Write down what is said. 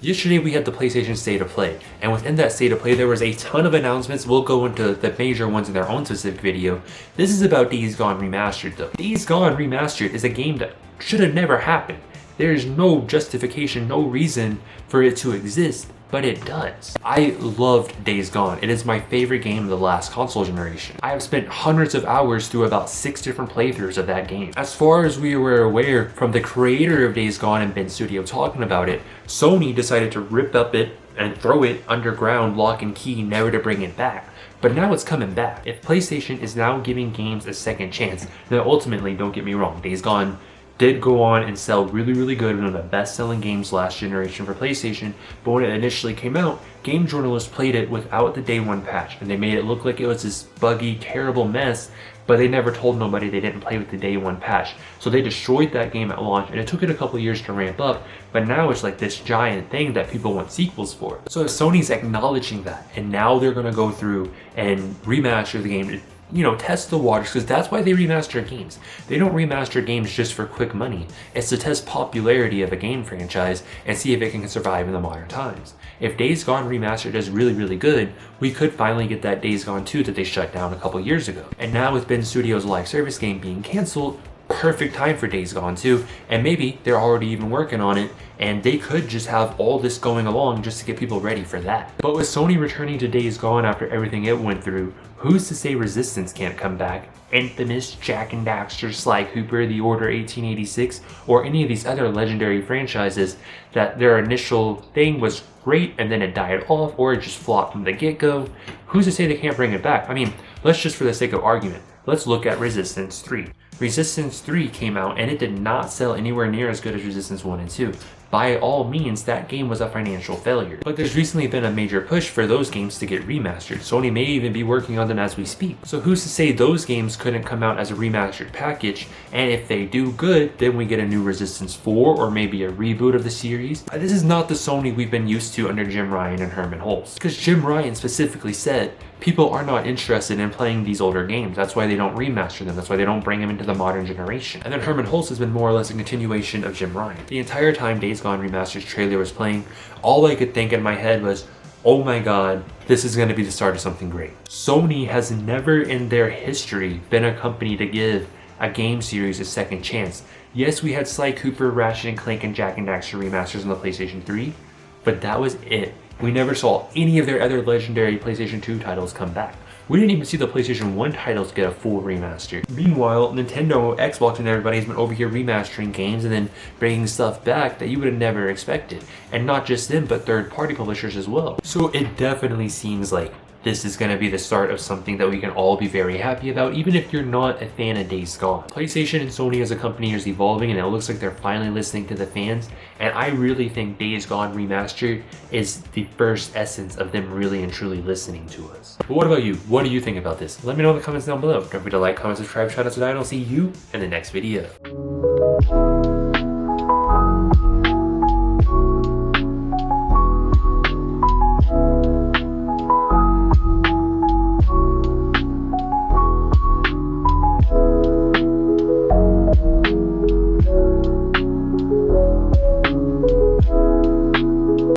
Yesterday we had the PlayStation State of Play, and within that State of Play there was a ton of announcements. We'll go into the major ones in their own specific video. This is about Days Gone Remastered though. Days Gone Remastered is a game that should have never happened. There is no justification, no reason for it to exist, but it does. I loved Days Gone. It is my favorite game of the last console generation. I have spent hundreds of hours through about 6 different playthroughs of that game. As far as we were aware from the creator of Days Gone and Ben Studio talking about it, Sony decided to rip up it and throw it underground, lock and key, never to bring it back. But now it's coming back. If PlayStation is now giving games a second chance, then ultimately, don't get me wrong, Days Gone did go on and sell really good, one of the best-selling games last generation for PlayStation, but when it initially came out, game journalists played it without the day one patch, and they made it look like it was this buggy, terrible mess, but they never told nobody they didn't play with the day one patch. So they destroyed that game at launch, and it took it a couple years to ramp up, but now it's like this giant thing that people want sequels for. So if Sony's acknowledging that, and now they're gonna go through and remaster the game, test the waters, because that's why they remaster games. They don't remaster games just for quick money. It's to test popularity of a game franchise and see if it can survive in the modern times. If Days Gone Remastered is really good, we could finally get that Days Gone 2 that they shut down a couple years ago. And now with Ben Studio's live service game being canceled, perfect time for Days Gone 2, and maybe they're already even working on it, and they could just have all this going along just to get people ready for that. But with Sony returning to Days Gone after everything it went through, who's to say Resistance can't come back? Infamous, Jak and Daxter, Sly Cooper, The Order 1886, or any of these other legendary franchises that their initial thing was great and then it died off, or it just flopped from the get-go. Who's to say they can't bring it back? I mean, let's just for the sake of argument, let's look at Resistance 3. Resistance 3 came out and it did not sell anywhere near as good as Resistance 1 and 2. By all means, that game was a financial failure. But there's recently been a major push for those games to get remastered. Sony may even be working on them as we speak. So who's to say those games couldn't come out as a remastered package, and if they do good, then we get a new Resistance 4 or maybe a reboot of the series. This is not the Sony we've been used to under Jim Ryan and Herman Hulst. Because Jim Ryan specifically said, people are not interested in playing these older games. That's why they don't remaster them. That's why they don't bring them into the modern generation. And then Herman Hulst has been more or less a continuation of Jim Ryan. The entire time Days Gone Remastered's trailer was playing, all I could think in my head was, oh my god, this is going to be the start of something great. Sony has never in their history been a company to give a game series a second chance. Yes, we had Sly Cooper, Ratchet and Clank, and Jak and Daxter remasters on the PlayStation 3, but that was it. We never saw any of their other legendary PlayStation 2 titles come back. We didn't even see the PlayStation 1 titles get a full remaster. Meanwhile, Nintendo, Xbox, and everybody's been over here remastering games and then bringing stuff back that you would have never expected. And not just them, but third-party publishers as well. So it definitely seems like this is going to be the start of something that we can all be very happy about, even if you're not a fan of Days Gone. PlayStation and Sony as a company is evolving, and it looks like they're finally listening to the fans, and I really think Days Gone Remastered is the first essence of them really and truly listening to us. But what about you? What do you think about this? Let me know in the comments down below. Don't forget to like, comment, subscribe, shout out to that, and I'll see you in the next video.